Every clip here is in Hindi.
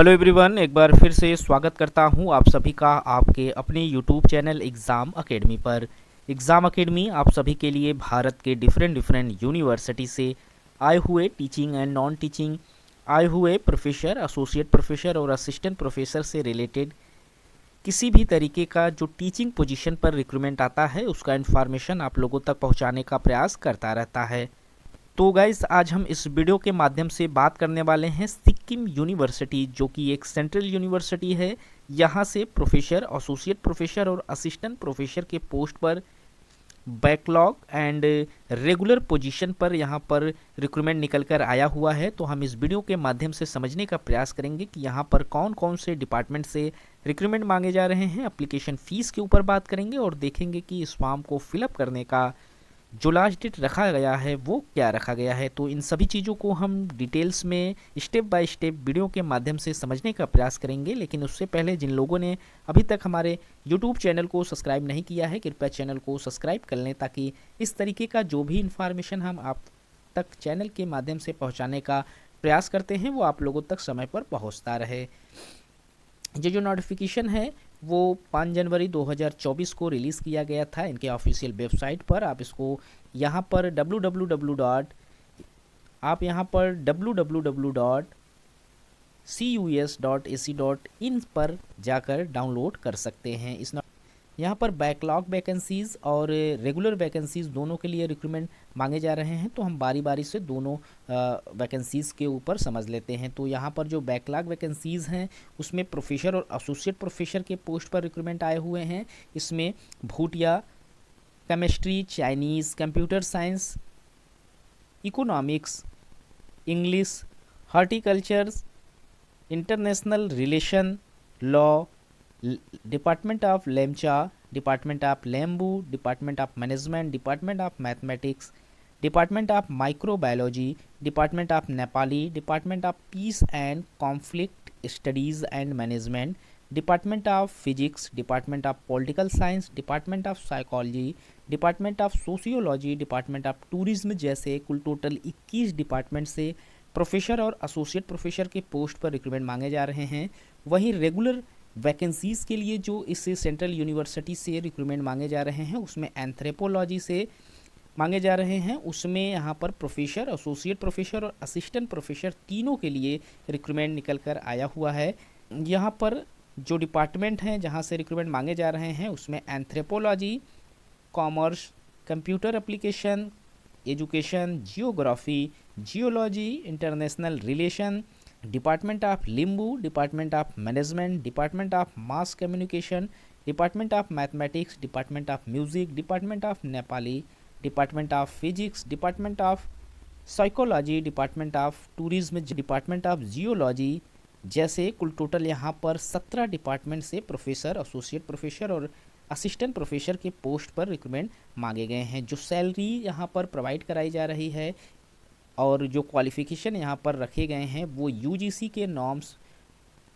हेलो एवरीवन, एक बार फिर से स्वागत करता हूं आप सभी का आपके अपने यूट्यूब चैनल एग्ज़ाम एकेडमी पर। एग्ज़ाम एकेडमी आप सभी के लिए भारत के डिफरेंट यूनिवर्सिटी से आए हुए टीचिंग एंड नॉन टीचिंग आए हुए प्रोफेसर, एसोसिएट प्रोफेसर और असिस्टेंट प्रोफेसर से रिलेटेड किसी भी तरीके का जो टीचिंग पोजीशन पर रिक्रूटमेंट आता है उसका इन्फॉर्मेशन आप लोगों तक पहुंचाने का प्रयास करता रहता है। तो गाइस, आज हम इस वीडियो के माध्यम से बात करने वाले हैं सिक्किम यूनिवर्सिटी, जो कि एक सेंट्रल यूनिवर्सिटी है। यहाँ से प्रोफेसर, एसोसिएट प्रोफेसर और असिस्टेंट प्रोफेसर के पोस्ट पर बैकलॉग एंड रेगुलर पोजीशन पर यहाँ पर रिक्रूटमेंट निकल कर आया हुआ है। तो हम इस वीडियो के माध्यम से समझने का प्रयास करेंगे कि यहाँ पर कौन कौन से डिपार्टमेंट से रिक्रूटमेंट मांगे जा रहे हैं। एप्लीकेशन फ़ीस के ऊपर बात करेंगे और देखेंगे कि इस फॉर्म को फिलअप करने का जो लास्ट डेट रखा गया है वो क्या रखा गया है। तो इन सभी चीज़ों को हम डिटेल्स में स्टेप बाय स्टेप वीडियो के माध्यम से समझने का प्रयास करेंगे। लेकिन उससे पहले जिन लोगों ने अभी तक हमारे यूट्यूब चैनल को सब्सक्राइब नहीं किया है, कृपया चैनल को सब्सक्राइब कर लें, ताकि इस तरीके का जो भी इन्फॉर्मेशन हम आप तक चैनल के माध्यम से पहुँचाने का प्रयास करते हैं वो आप लोगों तक समय पर पहुँचता रहे। ये जो नोटिफिकेशन है वो 5 जनवरी 2024 को रिलीज़ किया गया था इनके ऑफिशियल वेबसाइट पर। आप इसको यहाँ पर www.cus.ac.in पर जाकर डाउनलोड कर सकते हैं। इस यहाँ पर बैकलॉग वैकेंसीज़ और रेगुलर वैकेंसीज़ दोनों के लिए रिक्रूटमेंट मांगे जा रहे हैं। तो हम बारी बारी से दोनों वैकेंसीज़ के ऊपर समझ लेते हैं। तो यहाँ पर जो बैकलॉग वैकेंसीज़ हैं उसमें प्रोफेसर और एसोसिएट प्रोफेसर के पोस्ट पर रिक्रूटमेंट आए हुए हैं। इसमें Bhutia, chemistry, Chinese, computer science, economics, English, horticulture, international relation, law, department of Lepcha, department of Limbu, department of management, department of mathematics, department of microbiology, department of Nepali, department of peace and conflict studies and management, department of physics, department of political science, department of psychology, department of sociology, department of tourism जैसे कुल टोटल 21 डिपार्टमेंट से प्रोफेसर और एसोसिएट प्रोफेसर के पोस्ट पर रिक्रूटमेंट मांगे जा रहे हैं। वहीं रेगुलर वैकेंसीज़ के लिए जो इस सेंट्रल यूनिवर्सिटी से रिक्रूटमेंट मांगे जा रहे हैं उसमें एंथ्रोपोलॉजी से मांगे जा रहे हैं। उसमें यहाँ पर प्रोफेसर, एसोसिएट प्रोफेसर और असिस्टेंट प्रोफेसर तीनों के लिए रिक्रूटमेंट निकल कर आया हुआ है। यहाँ पर जो डिपार्टमेंट हैं जहाँ से रिक्रूटमेंट मांगे जा रहे हैं उसमें anthropology, commerce, computer application, education, geography, geology, international relation, department of Limbu, department of management, department of mass communication, department of mathematics, department of music, department of Nepali, department of physics, department of psychology, department of tourism, department of geology जैसे कुल टोटल यहाँ पर 17 डिपार्टमेंट से प्रोफेसर, एसोसिएट प्रोफेसर और असिस्टेंट प्रोफेसर के पोस्ट पर रिक्रूटमेंट मांगे गए हैं। जो सैलरी यहाँ पर प्रोवाइड कराई जा रही है और जो क्वालिफ़िकेशन यहाँ पर रखे गए हैं वो यूजीसी के नॉर्म्स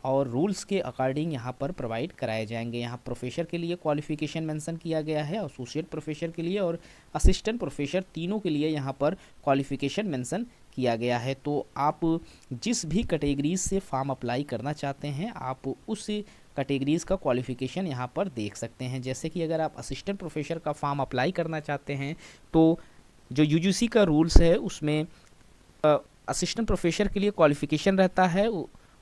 और रूल्स के अकॉर्डिंग यहाँ पर प्रोवाइड कराए जाएंगे। यहाँ प्रोफेसर के लिए क्वालिफ़िकेशन मेंशन किया गया है, एसोसिएट प्रोफेसर के लिए और असिस्टेंट प्रोफेसर तीनों के लिए यहाँ पर क्वालिफ़िकेशन मेंशन किया गया है। तो आप जिस भी कैटेगरीज से फॉर्म अप्लाई करना चाहते हैं आप उस कैटेगरीज़ का क्वालिफ़िकेशन यहाँ पर देख सकते हैं। जैसे कि अगर आप असिस्टेंट प्रोफेसर का फॉर्म अप्लाई करना चाहते हैं तो जो यूजीसी का रूल्स है उसमें असिस्टेंट प्रोफेसर के लिए क्वालिफ़िकेशन रहता है,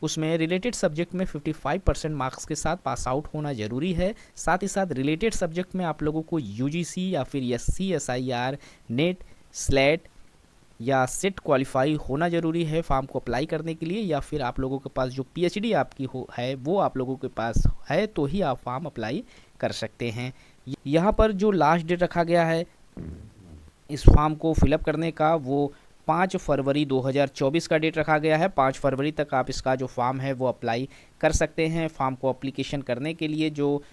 उसमें रिलेटेड सब्जेक्ट में 55% मार्क्स के साथ पास आउट होना ज़रूरी है। साथ ही साथ रिलेटेड सब्जेक्ट में आप लोगों को यूजीसी या फिर एससी, एसआईआर, नेट, स्लेट या सेट क्वालिफाई होना ज़रूरी है फॉर्म को अप्लाई करने के लिए, या फिर आप लोगों के पास जो पीएचडी आपकी है वो आप लोगों के पास है तो ही आप फॉर्म अप्लाई कर सकते हैं। यहाँ पर जो लास्ट डेट रखा गया है इस फॉर्म को फिलअप करने का वो 5 फरवरी 2024 का डेट रखा गया है। 5 फरवरी तक आप इसका जो फॉर्म है वो अप्लाई कर सकते हैं। फॉर्म को अप्लीकेशन करने के लिए जो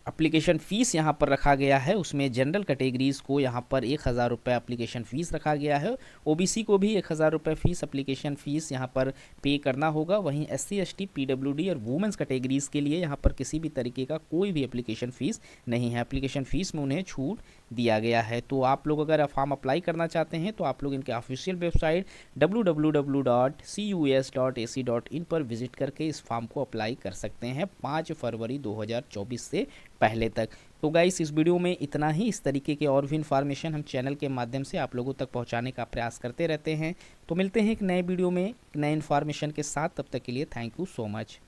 एप्लीकेशन फ़ीस यहाँ पर रखा गया है उसमें जनरल कैटेगरीज़ को यहाँ पर 1000 रुपये एप्लीकेशन फ़ीस रखा गया है। ओबीसी को भी 1000 रुपये फ़ीस एप्लीकेशन फ़ीस यहाँ पर पे करना होगा। वहीं एससी, एसटी, पीडब्ल्यूडी और वुमेंस कैटेगरीज़ के लिए यहाँ पर किसी भी तरीके का कोई भी एप्लीकेशन फ़ीस नहीं है। एप्लीकेशन फ़ीस में उन्हें छूट दिया गया है। तो आप लोग अगर फॉर्म अप्लाई करना चाहते हैं तो आप लोग इनके ऑफिशियल वेबसाइट www.cus.ac.in पर विजिट करके इस फॉर्म को अप्लाई कर सकते हैं 5 फरवरी 2024 से पहले तक। तो गाइस इस वीडियो में इतना ही। इस तरीके के और भी इन्फॉर्मेशन हम चैनल के माध्यम से आप लोगों तक पहुंचाने का प्रयास करते रहते हैं। तो मिलते हैं एक नए वीडियो में एक नए इन्फॉर्मेशन के साथ। तब तक के लिए थैंक यू सो मच।